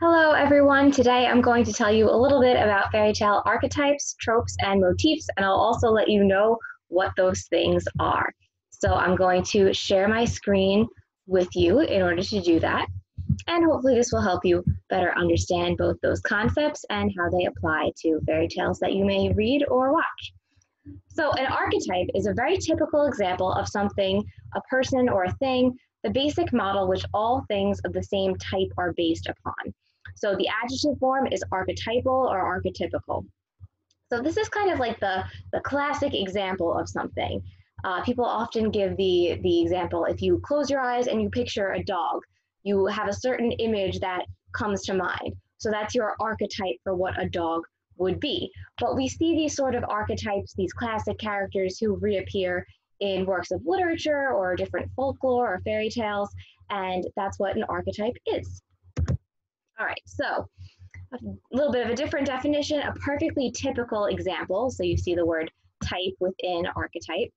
Hello, everyone. Today I'm going to tell you a little bit about fairy tale archetypes, tropes, and motifs, and I'll also let you know what those things are. So I'm going to share my screen with you in order to do that, and hopefully this will help you better understand both those concepts and how they apply to fairy tales that you may read or watch. So an archetype is a very typical example of something, a person or a thing, the basic model which all things of the same type are based upon. So the adjective form is archetypal or archetypical. So this is kind of like the classic example of something. People often give the example, if you close your eyes and you picture a dog, you have a certain image that comes to mind. So that's your archetype for what a dog would be. But we see these sort of archetypes, these classic characters who reappear in works of literature or different folklore or fairy tales, and that's what an archetype is. All right, so a little bit of a different definition, a perfectly typical example. So you see the word type within archetype,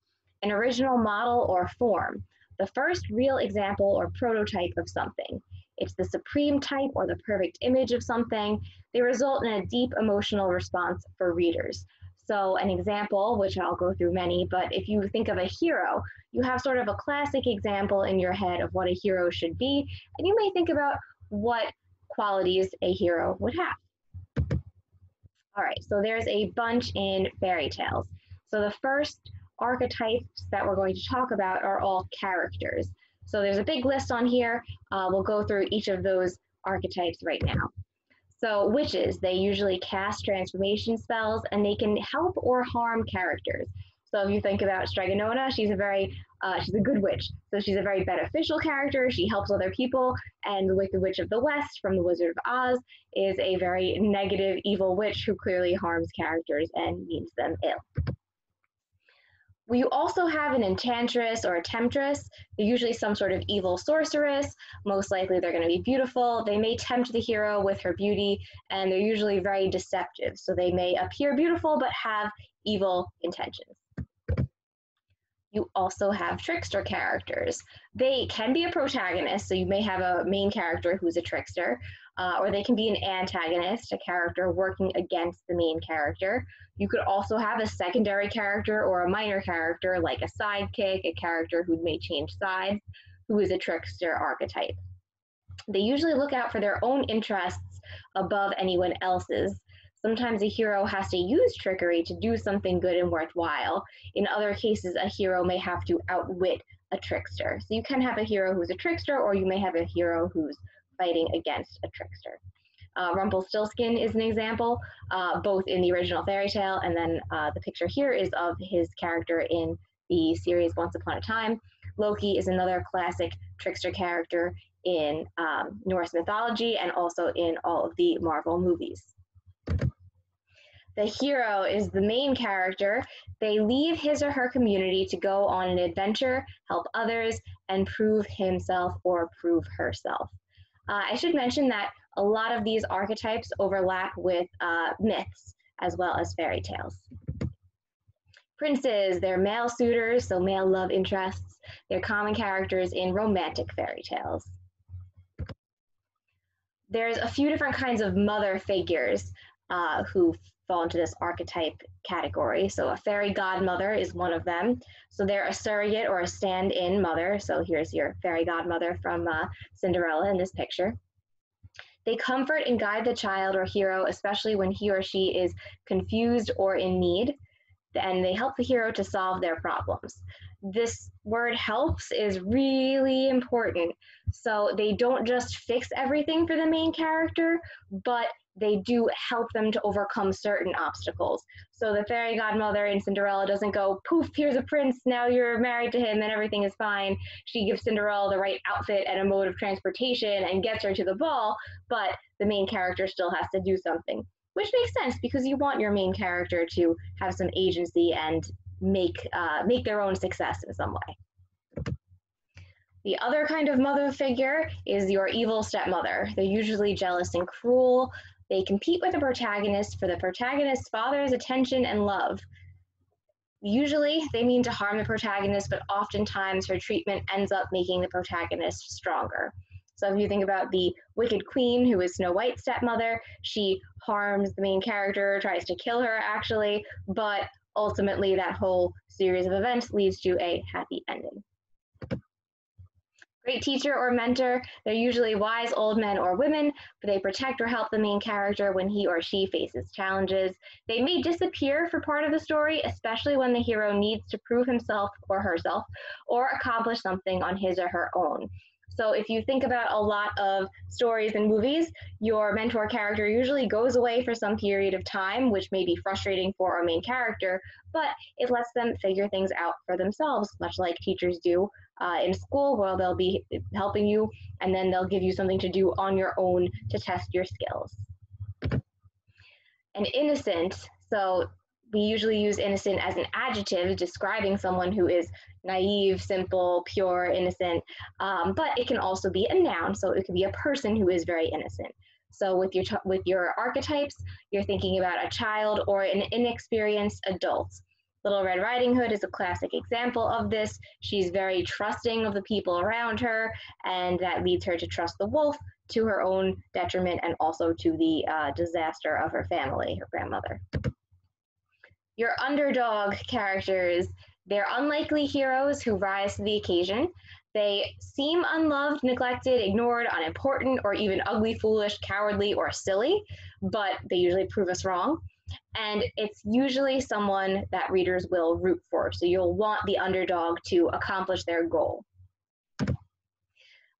an original model or form, the first real example or prototype of something. It's the supreme type or the perfect image of something. They result in a deep emotional response for readers. So an example, which I'll go through many, but if you think of a hero, you have sort of a classic example in your head of what a hero should be, and you may think about what qualities a hero would have. All right, so there's a bunch in fairy tales. So the first archetypes that we're going to talk about are all characters. So there's a big list on here. We'll go through each of those archetypes right now. So witches, they usually cast transformation spells and they can help or harm characters. So if you think about Stregonona, she's a good witch. So she's a very beneficial character. She helps other people. And the Wicked Witch of the West from The Wizard of Oz is a very negative, evil witch who clearly harms characters and means them ill. We also have an Enchantress or a Temptress. They're usually some sort of evil sorceress. Most likely they're going to be beautiful. They may tempt the hero with her beauty, and they're usually very deceptive. So they may appear beautiful but have evil intentions. You also have trickster characters. They can be a protagonist, so you may have a main character who's a trickster, or they can be an antagonist, a character working against the main character. You could also have a secondary character or a minor character, like a sidekick, a character who may change sides, who is a trickster archetype. They usually look out for their own interests above anyone else's. Sometimes a hero has to use trickery to do something good and worthwhile. In other cases, a hero may have to outwit a trickster. So you can have a hero who's a trickster, or you may have a hero who's fighting against a trickster. Rumpelstiltskin is an example, both in the original fairy tale, and then the picture here is of his character in the series Once Upon a Time. Loki is another classic trickster character in Norse mythology and also in all of the Marvel movies. The hero is the main character. They leave his or her community to go on an adventure, help others, and prove himself or prove herself. I should mention that a lot of these archetypes overlap with myths as well as fairy tales. Princes, they're male suitors, so male love interests. They're common characters in romantic fairy tales. There's a few different kinds of mother figures who fall into this archetype category. So a fairy godmother is one of them. So they're a surrogate or a stand-in mother. So here's your fairy godmother from Cinderella in this picture. They comfort and guide the child or hero, especially when he or she is confused or in need, and they help the hero to solve their problems. This word helps is really important. So they don't just fix everything for the main character, but they do help them to overcome certain obstacles. So the fairy godmother in Cinderella doesn't go, poof, here's a prince, now you're married to him and everything is fine. She gives Cinderella the right outfit and a mode of transportation and gets her to the ball, but the main character still has to do something, which makes sense because you want your main character to have some agency and make their own success in some way. The other kind of mother figure is your evil stepmother. They're usually jealous and cruel. They compete with the protagonist for the protagonist's father's attention and love. Usually, they mean to harm the protagonist, but oftentimes her treatment ends up making the protagonist stronger. So if you think about the Wicked Queen, who is Snow White's stepmother, she harms the main character, tries to kill her actually, but ultimately that whole series of events leads to a happy ending. Great teacher or mentor, they're usually wise old men or women, but they protect or help the main character when he or she faces challenges. They may disappear for part of the story, especially when the hero needs to prove himself or herself or accomplish something on his or her own. So if you think about a lot of stories and movies, your mentor character usually goes away for some period of time, which may be frustrating for our main character, but it lets them figure things out for themselves, much like teachers do in school, where they'll be helping you and then they'll give you something to do on your own to test your skills. And innocent, so we usually use innocent as an adjective describing someone who is naive, simple, pure, innocent, but it can also be a noun, so it could be a person who is very innocent. So with your archetypes, you're thinking about a child or an inexperienced adult. Little Red Riding Hood is a classic example of this. She's very trusting of the people around her, and that leads her to trust the wolf to her own detriment and also to the disaster of her family, her grandmother. Your underdog characters, they're unlikely heroes who rise to the occasion. They seem unloved, neglected, ignored, unimportant, or even ugly, foolish, cowardly, or silly, but they usually prove us wrong. And it's usually someone that readers will root for, so you'll want the underdog to accomplish their goal.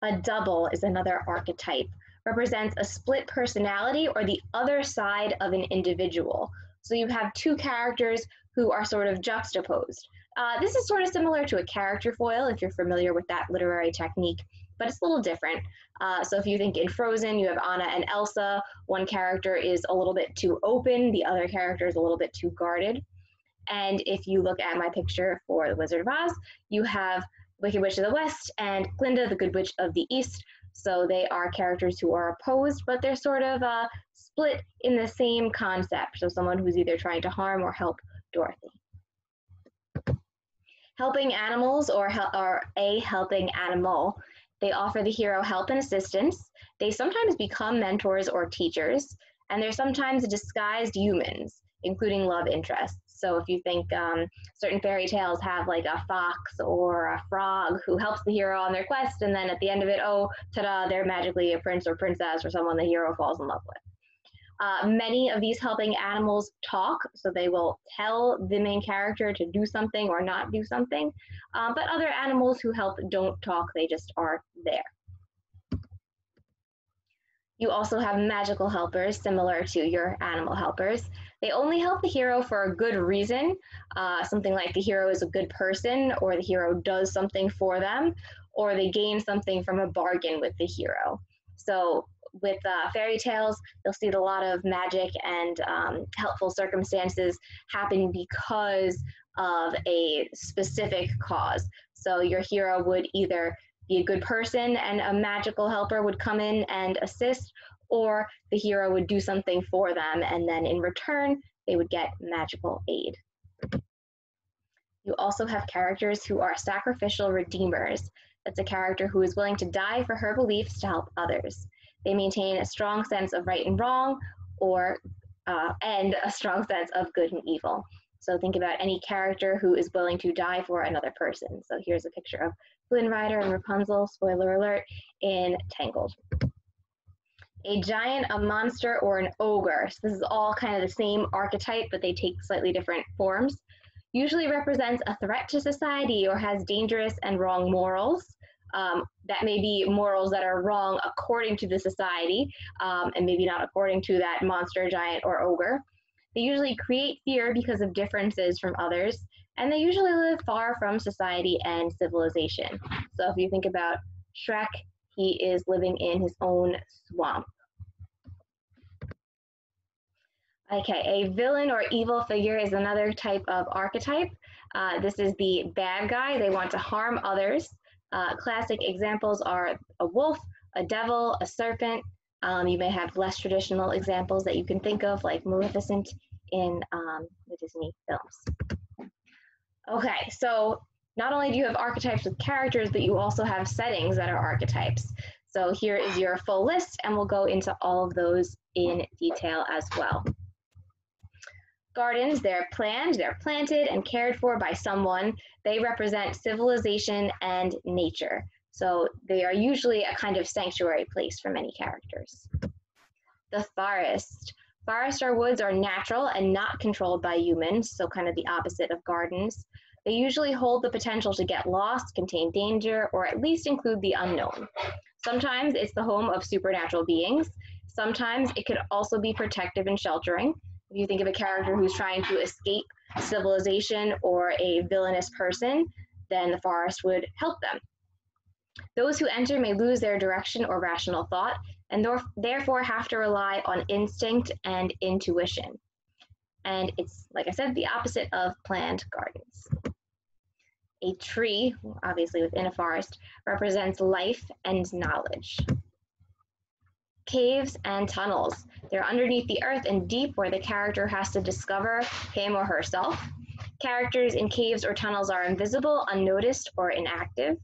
A double is another archetype, represents a split personality or the other side of an individual. So you have two characters who are sort of juxtaposed. This is sort of similar to a character foil, if you're familiar with that literary technique, but it's a little different. So if you think in Frozen, you have Anna and Elsa. One character is a little bit too open, the other character is a little bit too guarded. And if you look at my picture for The Wizard of Oz, you have Wicked Witch of the West and Glinda, the Good Witch of the East. So they are characters who are opposed, but they're sort of split in the same concept. So someone who's either trying to harm or help Dorothy. Helping animals or a helping animal. They offer the hero help and assistance. They sometimes become mentors or teachers, and they're sometimes disguised humans, including love interests. So if you think certain fairy tales have like a fox or a frog who helps the hero on their quest, and then at the end of it, oh, ta-da, they're magically a prince or princess or someone the hero falls in love with. Many of these helping animals talk, so they will tell the main character to do something or not do something, but other animals who help don't talk, they just are there. You also have magical helpers, similar to your animal helpers. They only help the hero for a good reason, something like the hero is a good person, or the hero does something for them, or they gain something from a bargain with the hero. So with fairy tales, you'll see a lot of magic and helpful circumstances happen because of a specific cause. So your hero would either be a good person and a magical helper would come in and assist, or the hero would do something for them and then in return they would get magical aid. You also have characters who are sacrificial redeemers. That's a character who is willing to die for her beliefs to help others. They maintain a strong sense of right and wrong, and a strong sense of good and evil. So think about any character who is willing to die for another person. So here's a picture of Flynn Rider and Rapunzel, spoiler alert, in Tangled. A giant, a monster, or an ogre. So this is all kind of the same archetype, but they take slightly different forms. Usually represents a threat to society or has dangerous and wrong morals. That may be morals that are wrong according to the society, and maybe not according to that monster, giant, or ogre. They usually create fear because of differences from others, and they usually live far from society and civilization. So if you think about Shrek, he is living in his own swamp. Okay, a villain or evil figure is another type of archetype. This is the bad guy. They want to harm others. Classic examples are a wolf, a devil, a serpent. You may have less traditional examples that you can think of, like Maleficent in the Disney films. Okay, so not only do you have archetypes with characters, but you also have settings that are archetypes. So here is your full list, and we'll go into all of those in detail as well. Gardens, they're planned, they're planted and cared for by someone. They represent civilization and nature. So they are usually a kind of sanctuary place for many characters. The forest. Forests or woods are natural and not controlled by humans, so kind of the opposite of gardens. They usually hold the potential to get lost, contain danger, or at least include the unknown. Sometimes it's the home of supernatural beings. Sometimes it could also be protective and sheltering. If you think of a character who's trying to escape civilization or a villainous person, then the forest would help them. Those who enter may lose their direction or rational thought, and therefore have to rely on instinct and intuition. And it's, like I said, the opposite of planned gardens. A tree, obviously within a forest, represents life and knowledge. Caves and tunnels. They're underneath the earth and deep, where the character has to discover him or herself. Characters in caves or tunnels are invisible, unnoticed, or inactive.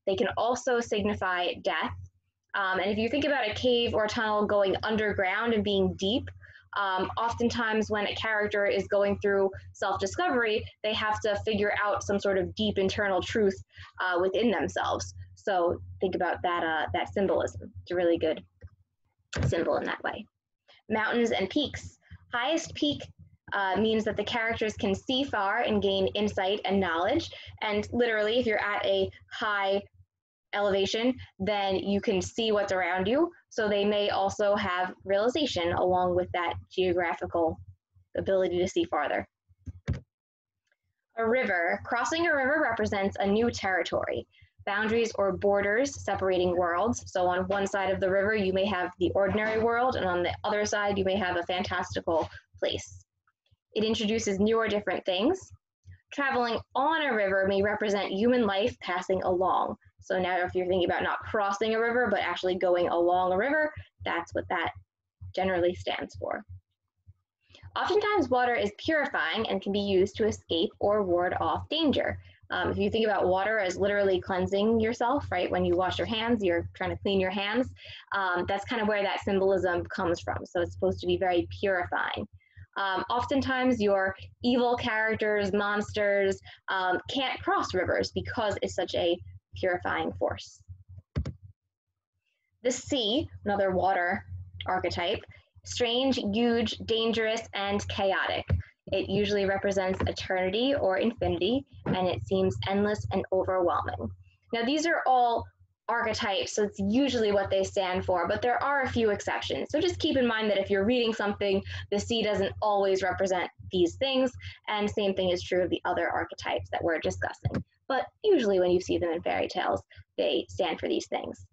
They can also signify death. And if you think about a cave or tunnel going underground and being deep, oftentimes when a character is going through self-discovery, they have to figure out some sort of deep internal truth within themselves. So think about that symbolism. It's a really good symbol in that way. Mountains and peaks. Highest peak means that the characters can see far and gain insight and knowledge. And literally, if you're at a high elevation, then you can see what's around you. So they may also have realization along with that geographical ability to see farther. A river. Crossing a river represents a new territory. Boundaries or borders separating worlds. So on one side of the river, you may have the ordinary world, and on the other side, you may have a fantastical place. It introduces new or different things. Traveling on a river may represent human life passing along. So now if you're thinking about not crossing a river, but actually going along a river, that's what that generally stands for. Oftentimes, water is purifying and can be used to escape or ward off danger. If you think about water as literally cleansing yourself, right? When you wash your hands, you're trying to clean your hands. That's kind of where that symbolism comes from. So it's supposed to be very purifying. Oftentimes your evil characters, monsters, can't cross rivers because it's such a purifying force. The sea, another water archetype, strange, huge, dangerous, and chaotic. It usually represents eternity or infinity, and it seems endless and overwhelming. Now, these are all archetypes, so it's usually what they stand for, but there are a few exceptions. So just keep in mind that if you're reading something, the sea doesn't always represent these things, and same thing is true of the other archetypes that we're discussing. But usually when you see them in fairy tales, they stand for these things.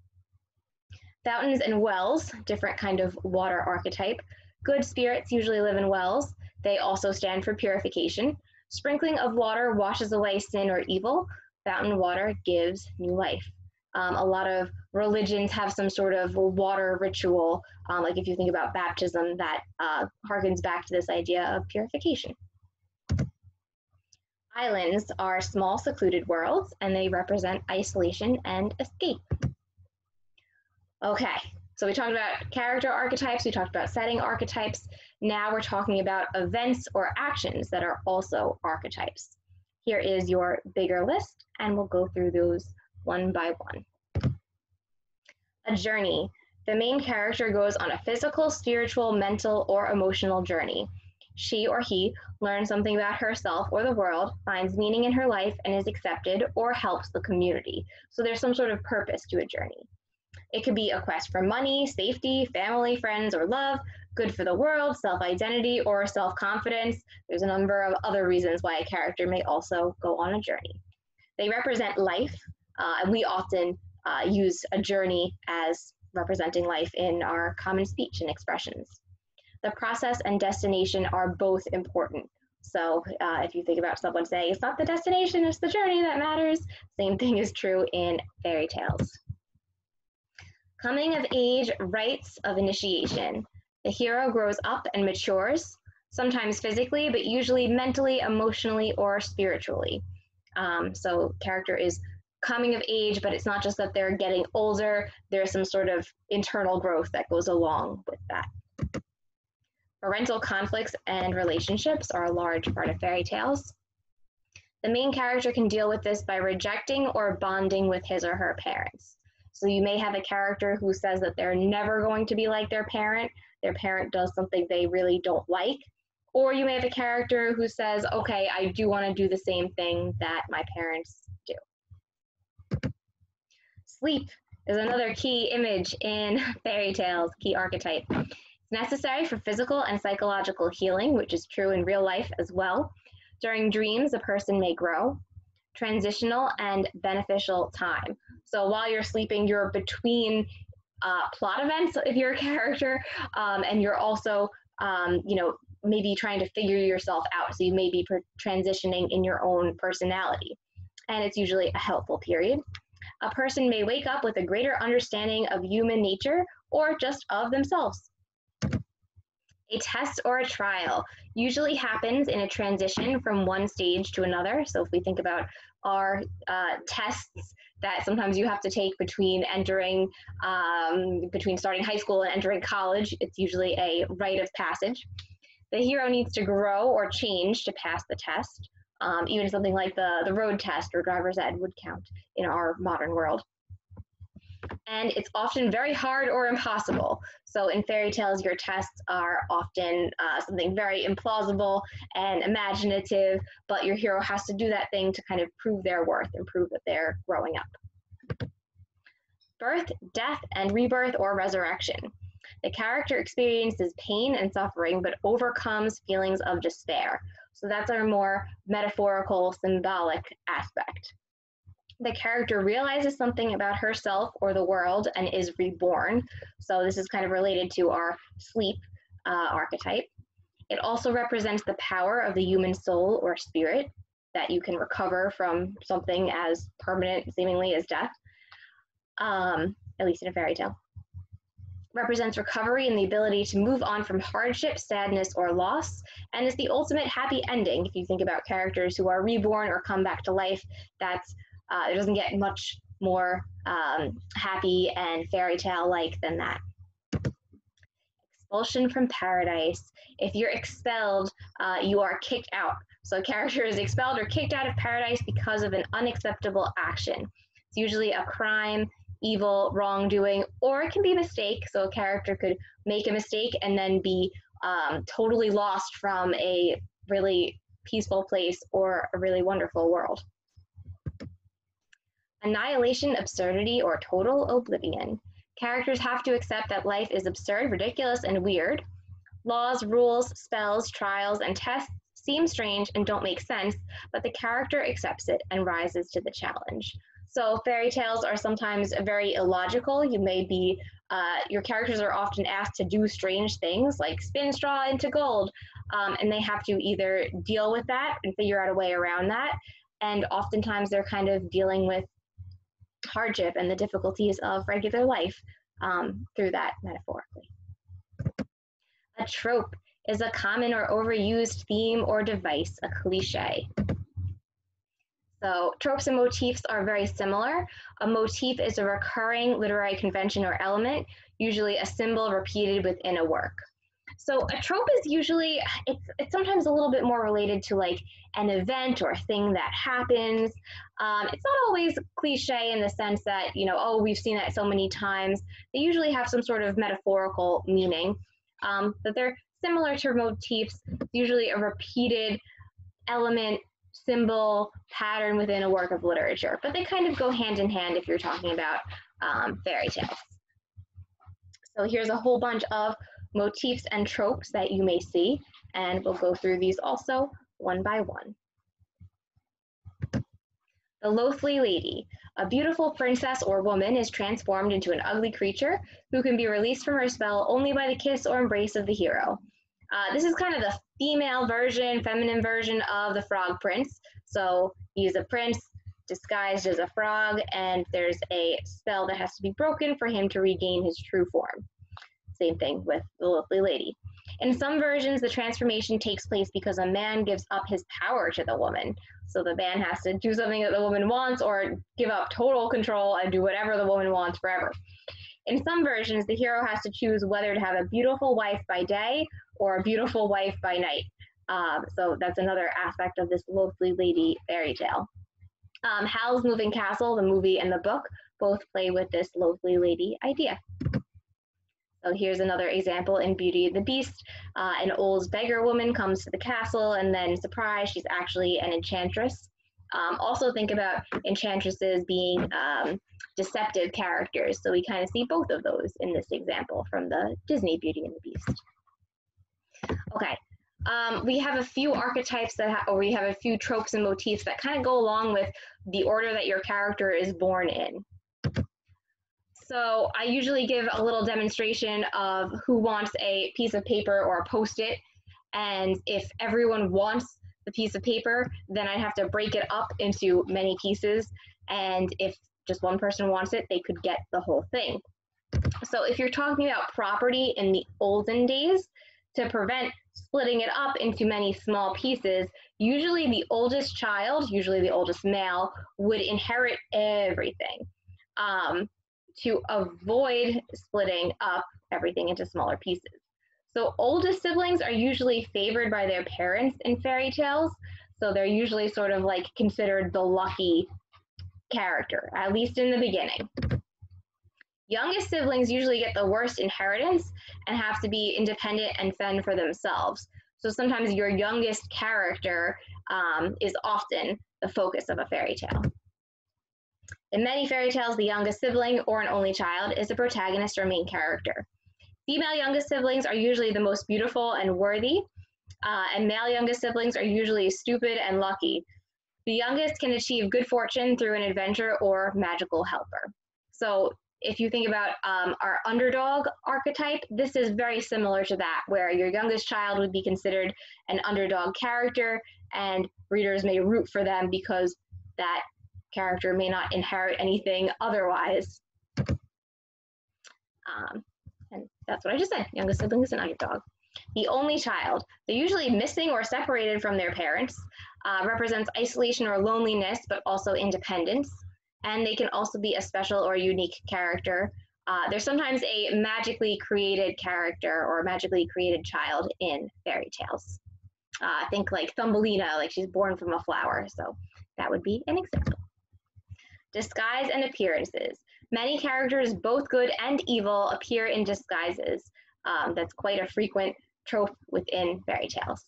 Fountains and wells, different kind of water archetype. Good spirits usually live in wells. They also stand for purification. Sprinkling of water washes away sin or evil. Fountain water gives new life. A lot of religions have some sort of water ritual, like if you think about baptism, that harkens back to this idea of purification. Islands are small, secluded worlds, and they represent isolation and escape. Okay, so we talked about character archetypes, we talked about setting archetypes. Now we're talking about events or actions that are also archetypes. Here is your bigger list, and we'll go through those one by one. A journey. The main character goes on a physical, spiritual, mental, or emotional journey. She or he learns something about herself or the world, finds meaning in her life, and is accepted or helps the community. So there's some sort of purpose to a journey. It could be a quest for money, safety, family, friends, or love, good for the world, self-identity, or self-confidence. There's a number of other reasons why a character may also go on a journey. They represent life, and we often use a journey as representing life in our common speech and expressions. The process and destination are both important. So if you think about someone saying, it's not the destination, it's the journey that matters, same thing is true in fairy tales. Coming of age, rites of initiation. The hero grows up and matures, sometimes physically, but usually mentally, emotionally, or spiritually. So character is coming of age, but it's not just that they're getting older. There's some sort of internal growth that goes along with that. Parental conflicts and relationships are a large part of fairy tales. The main character can deal with this by rejecting or bonding with his or her parents. So you may have a character who says that they're never going to be like their parent does something they really don't like. Or you may have a character who says, okay, I do want to do the same thing that my parents do. Sleep is another key image in fairy tales, key archetype. It's necessary for physical and psychological healing, which is true in real life as well. During dreams, a person may grow. Transitional and beneficial time. So while you're sleeping, you're between plot events if you're a character, and you're also, maybe trying to figure yourself out. So you may be transitioning in your own personality, and it's usually a helpful period. A person may wake up with a greater understanding of human nature or just of themselves. A test or a trial usually happens in a transition from one stage to another. So if we think about our tests that sometimes you have to take between starting high school and entering college, it's usually a rite of passage. The hero needs to grow or change to pass the test. Even something like the road test or driver's ed would count in our modern world. And it's often very hard or impossible. So in fairy tales, your tests are often something very implausible and imaginative, but your hero has to do that thing to kind of prove their worth and prove that they're growing up. Birth, death, and rebirth or resurrection. The character experiences pain and suffering, but overcomes feelings of despair. So that's our more metaphorical, symbolic aspect. The character realizes something about herself or the world and is reborn. So this is kind of related to our sleep archetype. It also represents the power of the human soul or spirit, that you can recover from something as permanent, seemingly, as death, at least in a fairy tale. Represents recovery and the ability to move on from hardship, sadness, or loss, and is the ultimate happy ending. If you think about characters who are reborn or come back to life, that's it doesn't get much more happy and fairy tale-like than that. Expulsion from paradise. If you're expelled, you are kicked out. So a character is expelled or kicked out of paradise because of an unacceptable action. It's usually a crime, evil, wrongdoing, or it can be a mistake. So a character could make a mistake and then be totally lost from a really peaceful place or a really wonderful world. Annihilation, absurdity, or total oblivion. Characters have to accept that life is absurd, ridiculous, and weird. Laws, rules, spells, trials, and tests seem strange and don't make sense, but the character accepts it and rises to the challenge. So fairy tales are sometimes very illogical. You may be, your characters are often asked to do strange things like spin straw into gold, and they have to either deal with that and figure out a way around that, and oftentimes they're kind of dealing with hardship and the difficulties of regular life through that metaphorically. A trope is a common or overused theme or device, a cliche. So tropes and motifs are very similar. A motif is a recurring literary convention or element, usually a symbol repeated within a work. So a trope is usually, it's sometimes a little bit more related to like an event or a thing that happens. It's not always cliche in the sense that, oh, we've seen that so many times. They usually have some sort of metaphorical meaning, but they're similar to motifs. It's usually a repeated element, symbol, pattern within a work of literature, but they kind of go hand in hand if you're talking about fairy tales. So here's a whole bunch of motifs and tropes that you may see, and we'll go through these also one by one. The Loathly Lady. A beautiful princess or woman is transformed into an ugly creature who can be released from her spell only by the kiss or embrace of the hero. This is kind of the female version, feminine version of the Frog Prince. So he's a prince disguised as a frog, and there's a spell that has to be broken for him to regain his true form. Same thing with the Loathly Lady. In some versions, the transformation takes place because a man gives up his power to the woman. So the man has to do something that the woman wants or give up total control and do whatever the woman wants forever. In some versions, the hero has to choose whether to have a beautiful wife by day or a beautiful wife by night. So that's another aspect of this Loathly Lady fairy tale. Howl's Moving Castle, the movie and the book, both play with this Loathly Lady idea. So here's another example in Beauty and the Beast. An old beggar woman comes to the castle and then, surprise, she's actually an enchantress. Also think about enchantresses being deceptive characters. So we kind of see both of those in this example from the Disney Beauty and the Beast. Okay, we have a few archetypes or we have a few tropes and motifs that kind of go along with the order that your character is born in. So I usually give a little demonstration of who wants a piece of paper or a Post-it, and if everyone wants the piece of paper, then I have to break it up into many pieces, and if just one person wants it, they could get the whole thing. So if you're talking about property in the olden days, to prevent splitting it up into many small pieces, usually the oldest child, usually the oldest male, would inherit everything. To avoid splitting up everything into smaller pieces. So oldest siblings are usually favored by their parents in fairy tales. So they're usually sort of like considered the lucky character, at least in the beginning. Youngest siblings usually get the worst inheritance and have to be independent and fend for themselves. So sometimes your youngest character is often the focus of a fairy tale. In many fairy tales, the youngest sibling or an only child is the protagonist or main character. Female youngest siblings are usually the most beautiful and worthy, and male youngest siblings are usually stupid and lucky. The youngest can achieve good fortune through an adventure or magical helper. So if you think about our underdog archetype, this is very similar to that, where your youngest child would be considered an underdog character, and readers may root for them because that character may not inherit anything otherwise. And that's what I just said. Youngest sibling is an underdog. The only child, they're usually missing or separated from their parents, represents isolation or loneliness, but also independence. And they can also be a special or unique character. There's sometimes a magically created character or a magically created child in fairy tales. Think like Thumbelina, like she's born from a flower. So that would be an example. Disguise and appearances. Many characters, both good and evil, appear in disguises. That's quite a frequent trope within fairy tales.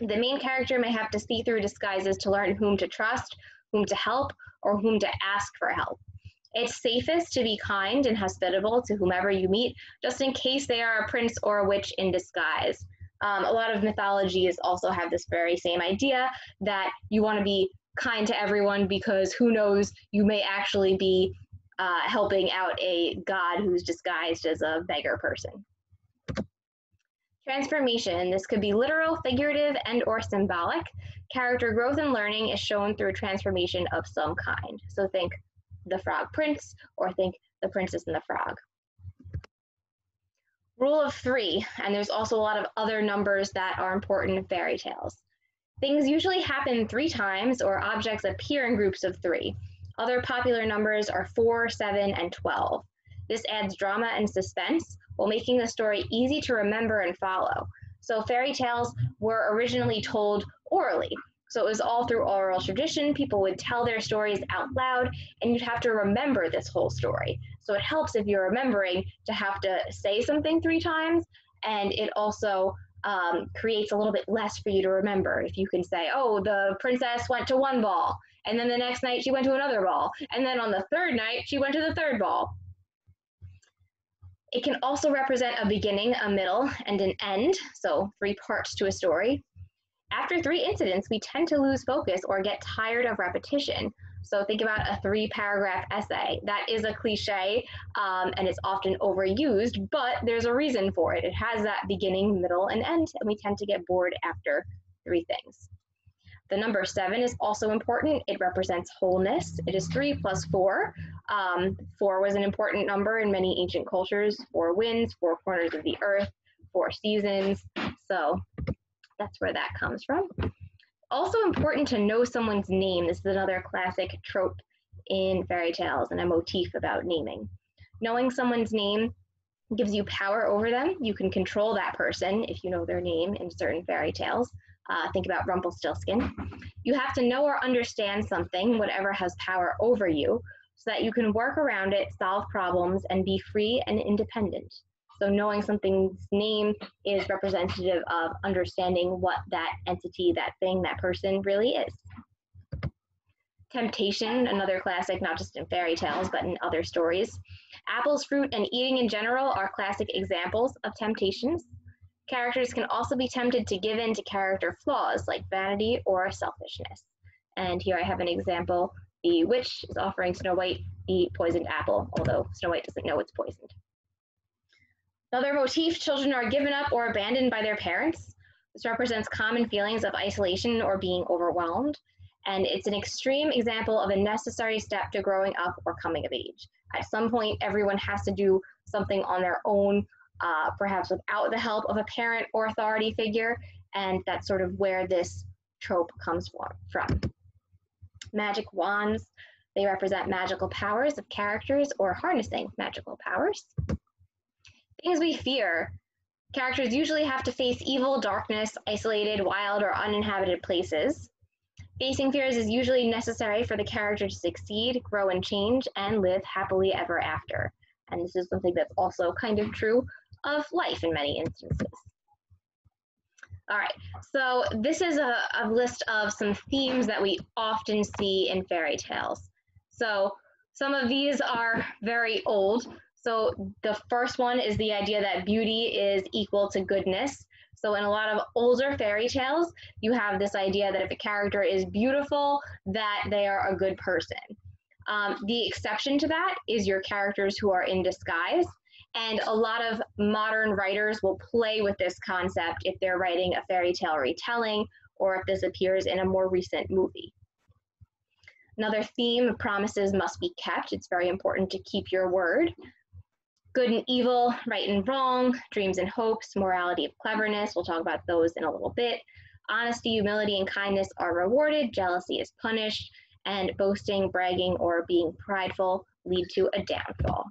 The main character may have to see through disguises to learn whom to trust, whom to help, or whom to ask for help. It's safest to be kind and hospitable to whomever you meet, just in case they are a prince or a witch in disguise. A lot of mythologies also have this very same idea that you want to be kind to everyone because who knows, you may actually be helping out a god who's disguised as a beggar person. Transformation. This could be literal, figurative, and or symbolic. Character growth and learning is shown through transformation of some kind. So think the Frog Prince, or think the Princess and the Frog. Rule of 3, and there's also a lot of other numbers that are important in fairy tales. Things usually happen 3 times, or objects appear in groups of 3. Other popular numbers are 4, 7, and 12. This adds drama and suspense while making the story easy to remember and follow. So fairy tales were originally told orally. So it was all through oral tradition. People would tell their stories out loud, and you'd have to remember this whole story. So it helps if you're remembering to have to say something 3 times, and it also creates a little bit less for you to remember. If you can say, oh, the princess went to 1 ball, and then the next night she went to another ball, and then on the 3rd night she went to the 3rd ball. It can also represent a beginning, a middle, and an end, so 3 parts to a story. After 3 incidents, we tend to lose focus or get tired of repetition. So think about a 3-paragraph essay. That is a cliche, and it's often overused, but there's a reason for it. It has that beginning, middle, and end, and we tend to get bored after 3 things. The number 7 is also important. It represents wholeness. It is 3 plus 4. 4 was an important number in many ancient cultures. 4 winds, 4 corners of the earth, 4 seasons. So that's where that comes from. Also important to know someone's name. This is another classic trope in fairy tales and a motif about naming. Knowing someone's name gives you power over them. You can control that person if you know their name in certain fairy tales. Think about Rumpelstiltskin. You have to know or understand something, whatever has power over you, so that you can work around it, solve problems, and be free and independent. So knowing something's name is representative of understanding what that entity, that thing, that person really is. Temptation, another classic, not just in fairy tales, but in other stories. Apples, fruit, and eating in general are classic examples of temptations. Characters can also be tempted to give in to character flaws like vanity or selfishness. And here I have an example. The witch is offering Snow White the poisoned apple, although Snow White doesn't know it's poisoned. Another motif, children are given up or abandoned by their parents. This represents common feelings of isolation or being overwhelmed. And it's an extreme example of a necessary step to growing up or coming of age. At some point, everyone has to do something on their own, perhaps without the help of a parent or authority figure, and that's sort of where this trope comes from. Magic wands, they represent magical powers of characters or harnessing magical powers. Things we fear. Characters usually have to face evil, darkness, isolated, wild, or uninhabited places. Facing fears is usually necessary for the character to succeed, grow and change, and live happily ever after. And this is something that's also kind of true of life in many instances. All right, so this is a list of some themes that we often see in fairy tales. So some of these are very old. So the first one is the idea that beauty is equal to goodness. So in a lot of older fairy tales, you have this idea that if a character is beautiful, that they are a good person. The exception to that is your characters who are in disguise. And a lot of modern writers will play with this concept if they're writing a fairy tale retelling or if this appears in a more recent movie. Another theme, promises must be kept. It's very important to keep your word. Good and evil, right and wrong, dreams and hopes, morality of cleverness. We'll talk about those in a little bit. Honesty, humility, and kindness are rewarded. Jealousy is punished. And boasting, bragging, or being prideful lead to a downfall.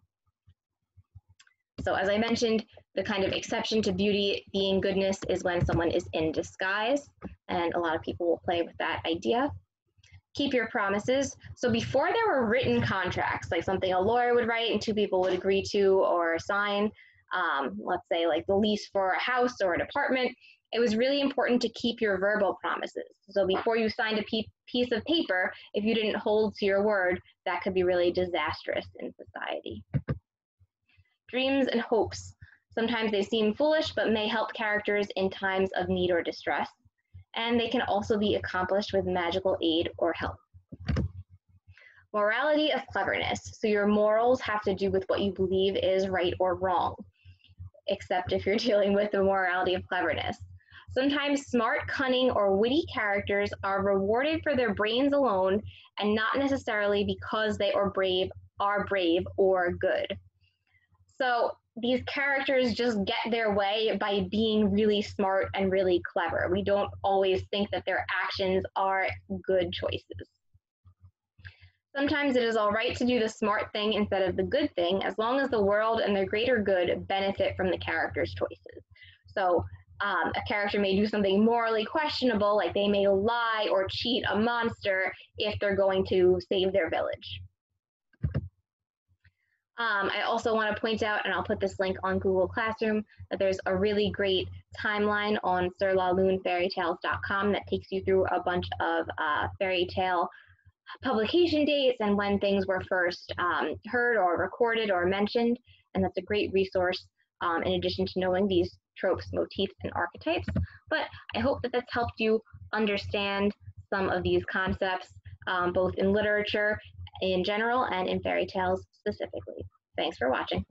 So as I mentioned, the kind of exception to beauty being goodness is when someone is in disguise. And a lot of people will play with that idea. Keep your promises. So before there were written contracts, like something a lawyer would write and 2 people would agree to or sign, let's say like the lease for a house or an apartment, it was really important to keep your verbal promises. So before you signed a piece of paper, if you didn't hold to your word, that could be really disastrous in society. Dreams and hopes. Sometimes they seem foolish, but may help characters in times of need or distress. And they can also be accomplished with magical aid or help. Morality of cleverness. So your morals have to do with what you believe is right or wrong, except if you're dealing with the morality of cleverness. Sometimes smart, cunning, or witty characters are rewarded for their brains alone and not necessarily because they are brave or good. So these characters just get their way by being really smart and really clever. We don't always think that their actions are good choices. Sometimes it is all right to do the smart thing instead of the good thing, as long as the world and the greater good benefit from the character's choices. So a character may do something morally questionable, like they may lie or cheat a monster if they're going to save their village. I also want to point out, and I'll put this link on Google Classroom, that there's a really great timeline on SirLaLoonFairyTales.com that takes you through a bunch of fairy tale publication dates and when things were first heard or recorded or mentioned. And that's a great resource in addition to knowing these tropes, motifs, and archetypes. But I hope that that's helped you understand some of these concepts, both in literature in general and in fairy tales specifically. Thanks for watching.